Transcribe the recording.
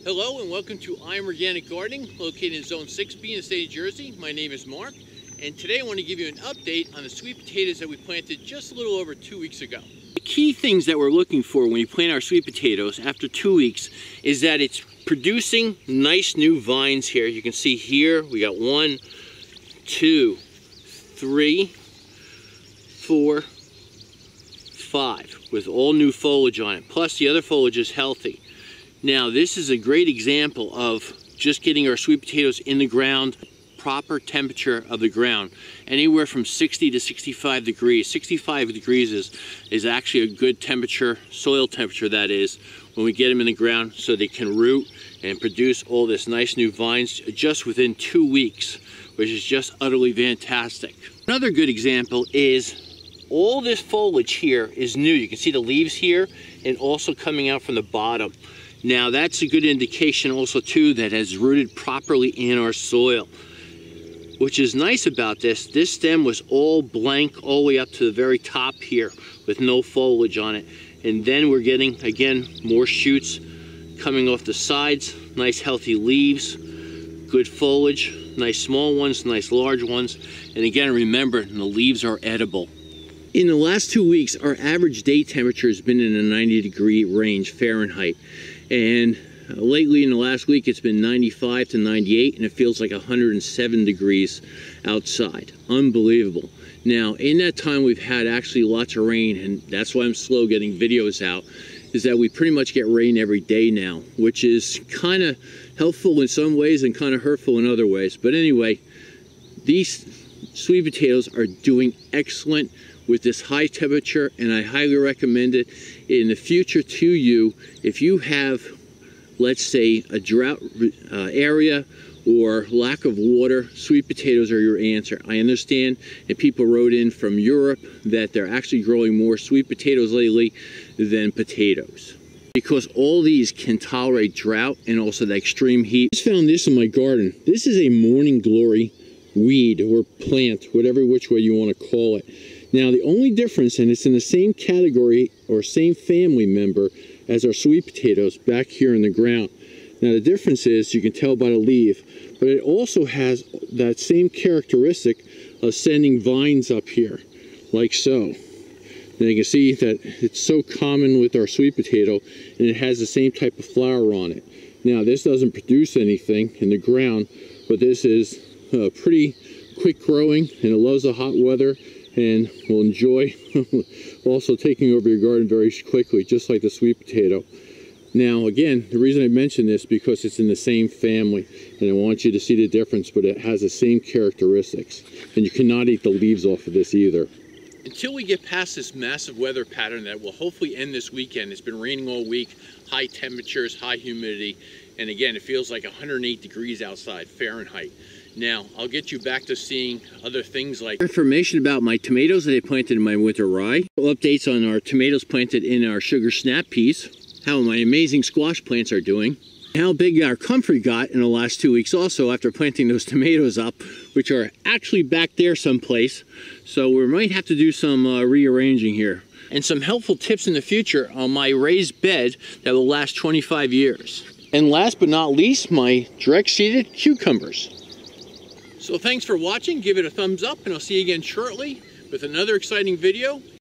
Hello and welcome to I'm Organic Gardening, located in Zone 6B in the state of Jersey. My name is Mark, and today I want to give you an update on the sweet potatoes that we planted just a little over 2 weeks ago. The key things that we're looking for when you plant our sweet potatoes after 2 weeks is that it's producing nice new vines here. You can see here we got 1, 2, 3, 4, 5 with all new foliage on it. Plus the other foliage is healthy. Now this is a great example of just getting our sweet potatoes in the ground, proper temperature of the ground, anywhere from 60 to 65 degrees. 65 degrees is actually a good temperature, soil temperature that is, when we get them in the ground so they can root and produce all this nice new vines just within 2 weeks, which is just utterly fantastic. Another good example is all this foliage here is new. You can see the leaves here and also coming out from the bottom. Now that's a good indication also too that has rooted properly in our soil. Which is nice about this stem was all blank all the way up to the very top here with no foliage on it. And then we're getting, again, more shoots coming off the sides, nice healthy leaves, good foliage, nice small ones, nice large ones. And again, remember, the leaves are edible. In the last 2 weeks, our average day temperature has been in a 90-degree range Fahrenheit. And lately in the last week, it's been 95 to 98, and it feels like 107 degrees outside. Unbelievable. Now, in that time, we've had actually lots of rain, and that's why I'm slow getting videos out, is that we pretty much get rain every day now, which is kind of helpful in some ways and kind of hurtful in other ways. But anyway, these sweet potatoes are doing excellent with this high temperature, and I highly recommend it in the future to you. If you have, let's say, a drought area or lack of water, sweet potatoes are your answer. I understand, and people wrote in from Europe that they're actually growing more sweet potatoes lately than potatoes, because all these can tolerate drought and also the extreme heat. I just found this in my garden. This is a morning glory weed or plant, whatever which way you want to call it. Now the only difference, and it's in the same category or same family member as our sweet potatoes back here in the ground. Now the difference is, you can tell by the leaf, but it also has that same characteristic of sending vines up here, like so. And you can see that it's so common with our sweet potato, and it has the same type of flower on it. Now this doesn't produce anything in the ground, but this is pretty quick growing, and it loves the hot weather, and will enjoy also taking over your garden very quickly, just like the sweet potato. Now again, the reason I mention this because it's in the same family, and I want you to see the difference, but it has the same characteristics, and you cannot eat the leaves off of this either. Until we get past this massive weather pattern that will hopefully end this weekend. It's been raining all week, high temperatures, high humidity, and again, it feels like 108 degrees outside Fahrenheit. Now, I'll get you back to seeing other things like information about my tomatoes that I planted in my winter rye, updates on our tomatoes planted in our sugar snap peas, how my amazing squash plants are doing, how big our comfrey got in the last 2 weeks also after planting those tomatoes up, which are actually back there someplace. So we might have to do some rearranging here. And some helpful tips in the future on my raised bed that will last 25 years. And last but not least, my direct seeded cucumbers. So thanks for watching, give it a thumbs up, and I'll see you again shortly with another exciting video.